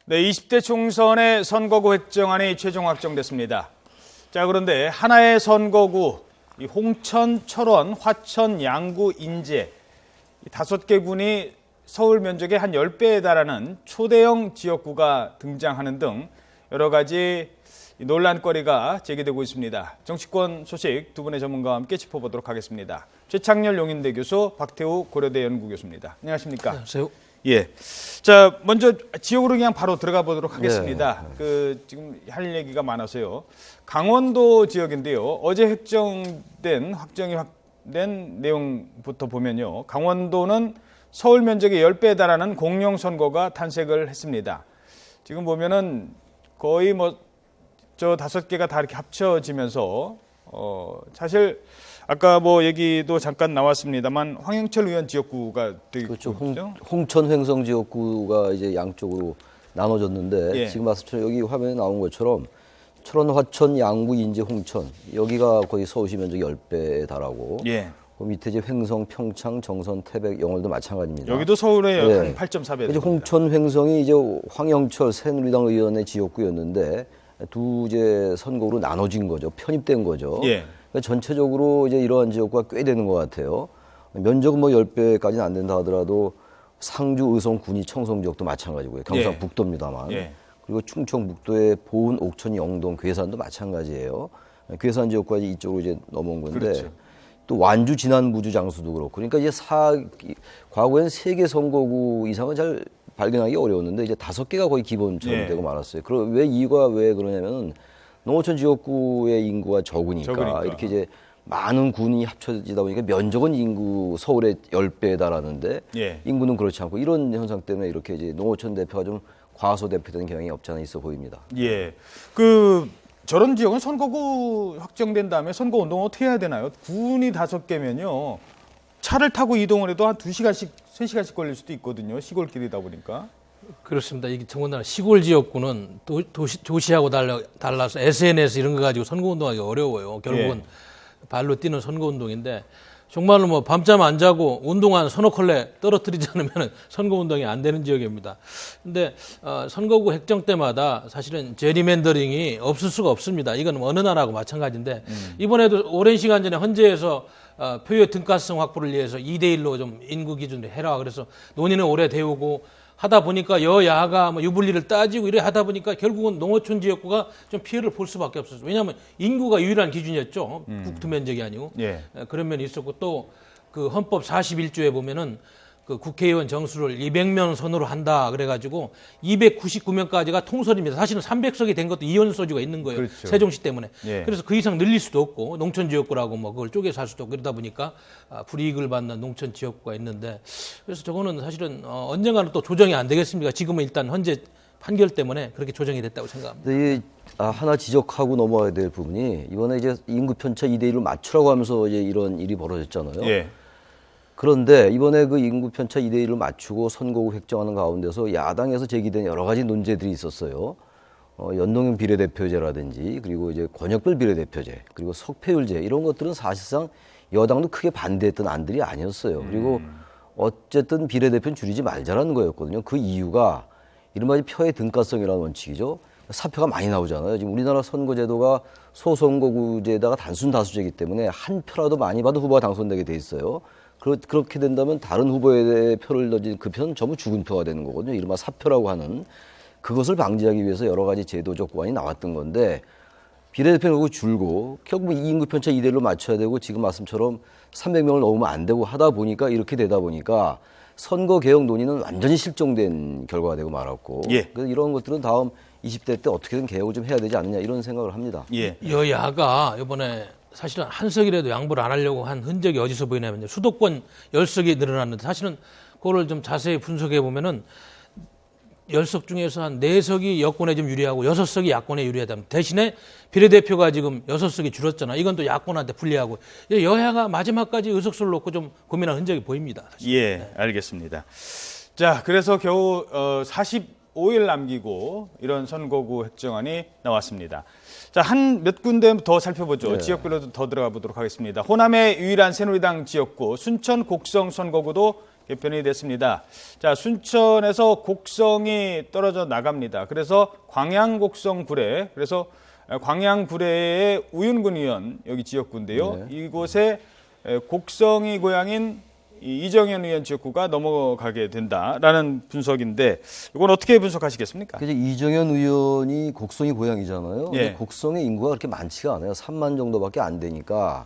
네, 20대 총선의 선거구 획정안이 최종 확정됐습니다. 자, 그런데 하나의 선거구, 홍천, 철원, 화천, 양구, 인제 이 5개 군이 서울 면적의 한 10배에 달하는 초대형 지역구가 등장하는 등 여러 가지 논란거리가 제기되고 있습니다. 정치권 소식 두 분의 전문가와 함께 짚어보도록 하겠습니다. 최창렬 용인대 교수, 박태우 고려대 연구교수입니다. 안녕하십니까? 안녕하세요. 예. 자, 먼저 지역으로 그냥 바로 들어가 보도록 하겠습니다. 지금 할 얘기가 많아서요. 강원도 지역인데요. 어제 확정이 된 내용부터 보면요. 강원도는 서울 면적의 10배에 달하는 공영 선거가 탄생을 했습니다. 지금 보면은 거의 저 5개가 다 이렇게 합쳐지면서 사실 아까 얘기도 잠깐 나왔습니다만 황영철 의원 지역구가 되게 그렇죠. 홍천 횡성 지역구가 이제 양쪽으로 나눠졌는데 예. 지금 말씀처럼 여기 화면에 나온 것처럼 철원, 화천, 양구, 인제, 홍천 여기가 거의 서울시 면적 10배에 달하고 예. 그 밑에 이제 횡성, 평창, 정선, 태백, 영월도 마찬가지입니다. 여기도 서울의 예. 한 8.4배. 이제 홍천 횡성이 이제 황영철 새누리당 의원의 지역구였는데 두 이제 선거로 나눠진 거죠. 편입된 거죠. 예. 그러니까 전체적으로 이제 이러한 지역구가 꽤 되는 것 같아요. 면적은 10배까지는 안 된다 하더라도 상주, 의성, 군위, 청송 지역도 마찬가지고요. 경상북도입니다만. 예. 그리고 충청북도의 보은, 옥천, 영동, 괴산도 마찬가지예요. 괴산 지역까지 이쪽으로 이제 넘어온 건데 그렇죠. 또 완주, 진안, 무주, 장수도 그렇고 그러니까 이제 과거엔 3개 선거구 이상은 잘 발견하기 어려웠는데 이제 5개가 거의 기본처럼 예. 되고 말았어요. 그럼 왜 이유가 왜 그러냐면은 농어촌 지역구의 인구가 적으니까 이렇게 이제 많은 군이 합쳐지다 보니까 면적은 인구 서울의 10배에 달하는데 예. 인구는 그렇지 않고 이런 현상 때문에 이렇게 이제 농어촌 대표가 좀 과소 대표되는 경향이 없지 않아 있어 보입니다. 예. 저런 지역은 선거구 확정된 다음에 선거 운동 어떻게 해야 되나요? 군이 5개면요. 차를 타고 이동을 해도 한 2시간씩, 3시간씩 걸릴 수도 있거든요. 시골길이다 보니까. 그렇습니다. 이게 더군다나 시골 지역구는 도시하고 달라서 SNS 이런 거 가지고 선거운동하기 어려워요. 결국은 발로 뛰는 선거운동인데 정말로 밤잠 안 자고 운동한 서너 컬레 떨어뜨리지 않으면 선거운동이 안 되는 지역입니다. 근데 선거구 획정 때마다 사실은 제리맨더링이 없을 수가 없습니다. 이건 어느 나라하고 마찬가지인데 이번에도 오랜 시간 전에 헌재에서 표의 등가성 확보를 위해서 2대1로 좀 인구 기준으로 해라. 그래서 논의는 오래 되오고 하다 보니까 여야가 유불리를 따지고 이래 하다 보니까 결국은 농어촌 지역구가 좀 피해를 볼 수밖에 없었어요. 왜냐하면 인구가 유일한 기준이었죠. 국토 면적이 아니고. 예. 그런 면이 있었고 또 그 헌법 41조에 보면은 그 국회의원 정수를 200명 선으로 한다 그래가지고 299명까지가 통설입니다. 사실은 300석이 된 것도 이혼 소지가 있는 거예요. 그렇죠. 세종시 때문에. 예. 그래서 그 이상 늘릴 수도 없고 농촌 지역구라고 그걸 쪼개서 할 수도 없고 그러다 보니까 불이익을 받는 농촌 지역구가 있는데 그래서 저거는 사실은 언젠가는 또 조정이 안 되겠습니까? 지금은 일단 현재 판결 때문에 그렇게 조정이 됐다고 생각합니다. 근데 하나 지적하고 넘어가야 될 부분이 이번에 이제 인구 편차 2대1로 맞추라고 하면서 이제 이런 일이 벌어졌잖아요. 예. 그런데 이번에 그 인구 편차 2대1로 맞추고 선거구 획정하는 가운데서 야당에서 제기된 여러 가지 논제들이 있었어요. 연동형 비례대표제라든지 그리고 이제 권역별 비례대표제 그리고 석패율제 이런 것들은 사실상 여당도 크게 반대했던 안들이 아니었어요. 그리고 어쨌든 비례대표는 줄이지 말자라는 거였거든요. 그 이유가 이른바 표의 등가성이라는 원칙이죠. 사표가 많이 나오잖아요. 지금 우리나라 선거제도가 소선거구제에다가 단순 다수제이기 때문에 한 표라도 많이 받은 후보가 당선되게 돼 있어요. 그렇게 된다면 다른 후보에 대해 표를 던진 그 표는 전부 죽은 표가 되는 거거든요. 이른바 사표라고 하는 그것을 방지하기 위해서 여러 가지 제도적 보완이 나왔던 건데 비례대표는 결국 줄고 결국 인구 편차 2대1로 맞춰야 되고 지금 말씀처럼 300명을 넘으면 안 되고 하다 보니까 이렇게 되다 보니까 선거 개혁 논의는 완전히 실종된 결과가 되고 말았고 예. 그래서 이런 것들은 다음 20대 때 어떻게든 개혁을 좀 해야 되지 않느냐 이런 생각을 합니다. 예. 여야가 이번에 사실은 한 석이라도 양보를 안 하려고 한 흔적이 어디서 보이냐면 수도권 10석이 늘어났는데 사실은 그거를 좀 자세히 분석해 보면은 10석 중에서 한 4석이 여권에 좀 유리하고 6석이 야권에 유리하다. 대신에 비례대표가 지금 6석이 줄었잖아. 이건 또 야권한테 불리하고 여야가 마지막까지 의석수를 놓고 좀 고민한 흔적이 보입니다. 사실. 예, 알겠습니다. 자, 그래서 겨우 45일 남기고 이런 선거구 획정안이 나왔습니다. 자, 한 몇 군데 더 살펴보죠. 네. 지역별로 더 들어가 보도록 하겠습니다. 호남의 유일한 새누리당 지역구 순천 곡성 선거구도 개편이 됐습니다. 자, 순천에서 곡성이 떨어져 나갑니다. 그래서 광양곡성구례, 그래서 광양구례의 우윤근 의원 여기 지역구인데요. 이곳에 곡성이 고향인 이정현 의원 지역구가 넘어가게 된다라는 분석인데 이건 어떻게 분석하시겠습니까? 그래서 이정현 의원이 곡성이 고향이잖아요. 예. 근데 곡성의 인구가 그렇게 많지가 않아요. 3만 정도밖에 안 되니까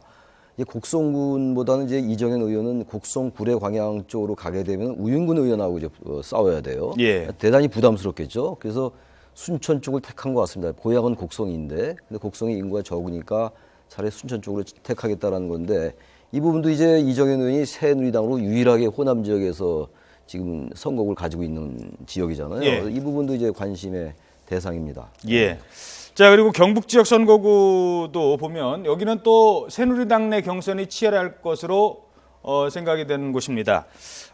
이제 곡성군보다는 이제 이정현 의원은 곡성 구례 광양 쪽으로 가게 되면 우윤근 의원하고 이제 싸워야 돼요. 예. 대단히 부담스럽겠죠. 그래서 순천 쪽을 택한 것 같습니다. 고향은 곡성인데 근데 곡성의 인구가 적으니까 차라리 순천 쪽으로 택하겠다라는 건데 이 부분도 이제 이정현 의원이 새누리당으로 유일하게 호남 지역에서 지금 선거구를 가지고 있는 지역이잖아요. 예. 이 부분도 이제 관심의 대상입니다. 예. 자, 그리고 경북 지역 선거구도 보면 여기는 또 새누리당 내 경선이 치열할 것으로 생각이 되는 곳입니다.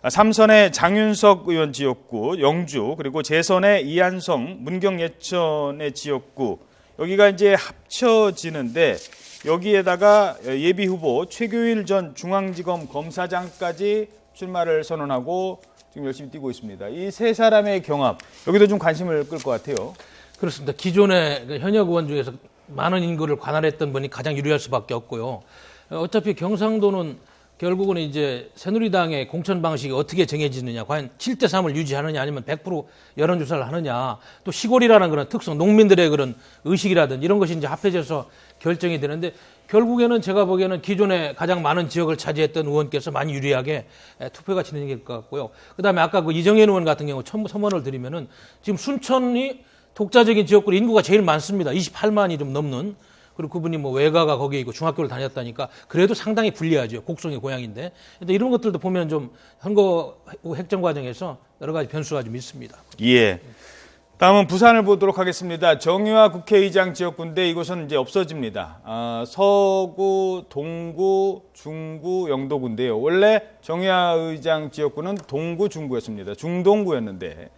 3선의 장윤석 의원 지역구, 영주, 그리고 재선의 이한성, 문경 예천의 지역구, 여기가 이제 합쳐지는데 여기에다가 예비 후보 최교일 전 중앙지검 검사장까지 출마를 선언하고 지금 열심히 뛰고 있습니다. 이 세 사람의 경합, 여기도 좀 관심을 끌 것 같아요. 그렇습니다. 기존의 현역 의원 중에서 많은 인구를 관할했던 분이 가장 유리할 수밖에 없고요. 어차피 경상도는 결국은 이제 새누리당의 공천 방식이 어떻게 정해지느냐, 과연 7대3을 유지하느냐, 아니면 100% 여론조사를 하느냐, 또 시골이라는 그런 특성, 농민들의 그런 의식이라든지 이런 것이 이제 합해져서 결정이 되는데 결국에는 제가 보기에는 기존에 가장 많은 지역을 차지했던 의원께서 많이 유리하게 투표가 진행될 것 같고요. 그다음에 아까 그 이정현 의원 같은 경우 첨언을 드리면은 지금 순천이 독자적인 지역구 인구가 제일 많습니다. 28만이 좀 넘는. 그리고 그분이 뭐 외가가 거기에 있고 중학교를 다녔다니까 그래도 상당히 불리하죠. 곡성의 고향인데. 근데 이런 것들도 보면 좀 선거 획정 과정에서 여러 가지 변수가 좀 있습니다. 예. 다음은 부산을 보도록 하겠습니다. 정의화 국회의장 지역구인데 이곳은 이제 없어집니다. 서구, 동구, 중구, 영도구인데요. 원래 정의화 의장 지역구는 동구, 중구였습니다. 중동구였는데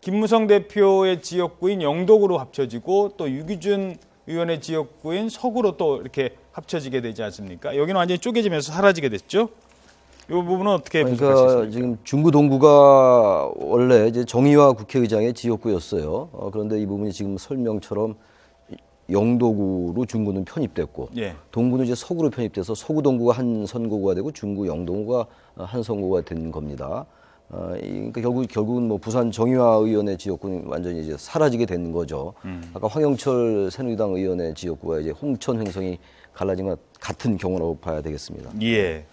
김무성 대표의 지역구인 영도구로 합쳐지고 또 유기준 의원의 지역구인 서구로 또 이렇게 합쳐지게 되지 않습니까? 여기는 완전히 쪼개지면서 사라지게 됐죠. 이 부분은 어떻게 분석하시겠습니까? 그러니까 지금 중구 동구가 원래 이제 정의화 국회의장의 지역구였어요. 그런데 이 부분이 지금 설명처럼 영도구로 중구는 편입됐고 예. 동구는 이제 서구로 편입돼서 서구 동구가 한 선거구가 되고 중구 영동구가 한 선거구가 된 겁니다. 그러니까 결국은 뭐 부산 정의화 의원의 지역구는 완전히 이제 사라지게 된 거죠. 아까 황영철 새누리당 의원의 지역구가 이제 홍천 횡성이 갈라진 것 같은 경우라고 봐야 되겠습니다. 예.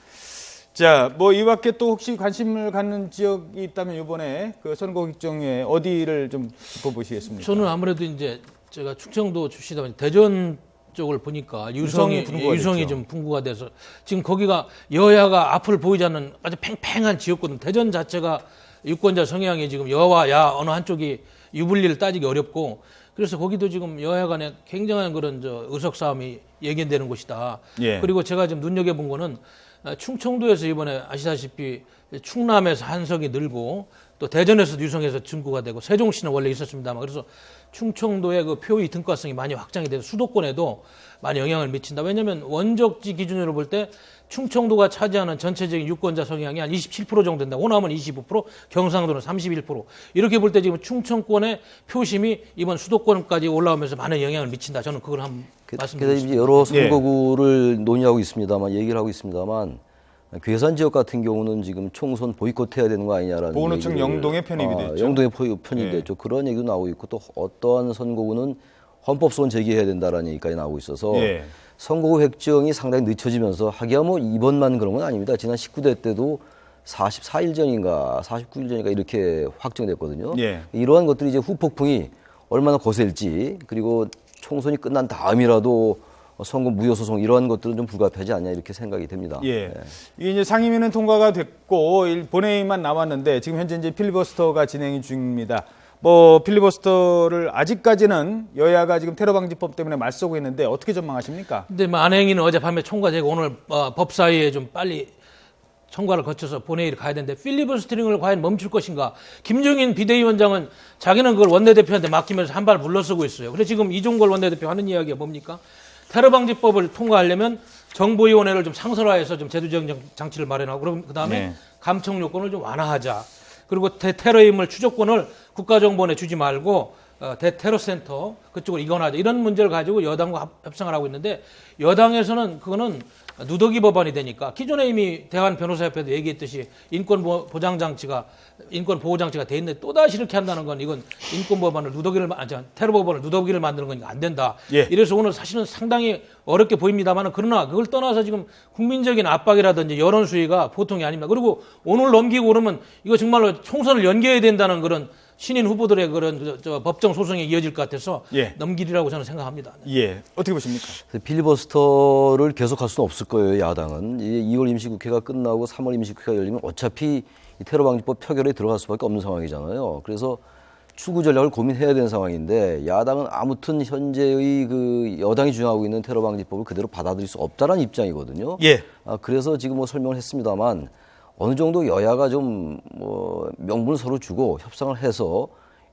자, 뭐 이 밖에 또 혹시 관심을 갖는 지역이 있다면 이번에 그 선거 일정에 어디를 좀 짚어보시겠습니까? 저는 아무래도 이제 제가 충청도 출신이다 보니 대전 쪽을 보니까 유성이 좀 풍부가 돼서 지금 거기가 여야가 앞을 보이지 않는 아주 팽팽한 지역거든. 대전 자체가 유권자 성향이 지금 여와 야 어느 한쪽이 유불리를 따지기 어렵고 그래서 거기도 지금 여야 간에 굉장한 그런 의석 싸움이 예견되는 곳이다. 예. 그리고 제가 지금 눈여겨본 거는 충청도에서 이번에 아시다시피 충남에서 한석이 늘고 또 대전에서 유성에서 증구가 되고 세종시는 원래 있었습니다만 그래서 충청도의 그 표의 등가성이 많이 확장이 돼서 수도권에도 많이 영향을 미친다. 왜냐하면 원적지 기준으로 볼 때 충청도가 차지하는 전체적인 유권자 성향이 한 27% 정도 된다. 호남은 25%, 경상도는 31%. 이렇게 볼 때 지금 충청권의 표심이 이번 수도권까지 올라오면서 많은 영향을 미친다. 저는 그걸 한번 그래서 말씀드리겠습니다. 이제 여러 선거구를 논의하고 있습니다만 얘기를 하고 있습니다만 괴산 지역 같은 경우는 지금 총선 보이콧해야 되는 거 아니냐라는 보훈호청 얘기를, 영동에 편입이 됐죠. 영동에 편입이 됐죠. 그런 얘기도 나오고 있고 또 어떠한 선거구는 헌법소원 제기해야 된다라는 얘기까지 나오고 있어서 예. 선거구 획정이 상당히 늦춰지면서 하기야 뭐 이번만 그런 건 아닙니다. 지난 19대 때도 44일 전인가 49일 전인가 이렇게 확정됐거든요. 예. 이러한 것들이 이제 후폭풍이 얼마나 거셀지 그리고 총선이 끝난 다음이라도 선거 무효소송 이러한 것들은 좀 불가피하지 않냐 이렇게 생각이 됩니다. 예. 이게 이제 상임위는 통과가 됐고 본회의만 남았는데 지금 현재 이제 필리버스터가 진행 중입니다. 뭐 필리버스터를 아직까지는 여야가 지금 테러방지법 때문에 맞서고 있는데 어떻게 전망하십니까? 근데 뭐 안행위는 어젯밤에 총괄되고 오늘 법사위에 좀 빨리 총괄을 거쳐서 본회의를 가야 되는데 필리버스터링을 과연 멈출 것인가? 김종인 비대위원장은 자기는 그걸 원내대표한테 맡기면서 한 발 물러서고 있어요. 그래서 지금 이종걸 원내대표 하는 이야기가 뭡니까? 테러방지법을 통과하려면 정보위원회를 좀 상설화해서 좀 제도적 장치를 마련하고 그럼 그다음에 네. 감청 요건을 좀 완화하자. 그리고 대테러임을 추적권을 국가정보원에 주지 말고 대테러센터 그쪽으로 이관하자. 이런 문제를 가지고 여당과 협상을 하고 있는데 여당에서는 그거는 누더기 법안이 되니까 기존에 이미 대한변호사협회도 얘기했듯이 인권 보장 장치가 인권 보호 장치가 돼 있는데 또 다시 이렇게 한다는 건 이건 인권 법안을 테러 법안을 누더기를 만드는 건 안 된다. 예. 이래서 오늘 사실은 상당히 어렵게 보입니다만 그러나 그걸 떠나서 지금 국민적인 압박이라든지 여론 수위가 보통이 아닙니다. 그리고 오늘 넘기고 그러면 이거 정말로 총선을 연기해야 된다는 그런 신인 후보들의 그런 법정 소송에 이어질 것 같아서 예. 넘기리라고 저는 생각합니다. 예. 어떻게 보십니까? 필리버스터를 계속할 수는 없을 거예요, 야당은. 2월 임시국회가 끝나고 3월 임시국회가 열리면 어차피 이 테러방지법 표결에 들어갈 수밖에 없는 상황이잖아요. 그래서 추구 전략을 고민해야 되는 상황인데 야당은 아무튼 현재의 그 여당이 주장하고 있는 테러방지법을 그대로 받아들일 수 없다는 입장이거든요. 예. 그래서 지금 뭐 설명을 했습니다만 어느 정도 여야가 좀 뭐 명분을 서로 주고 협상을 해서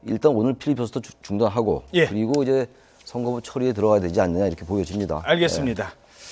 일단 오늘 필리버스터 중단하고 예. 그리고 이제 선거법 처리에 들어가야 되지 않느냐 이렇게 보여집니다. 알겠습니다.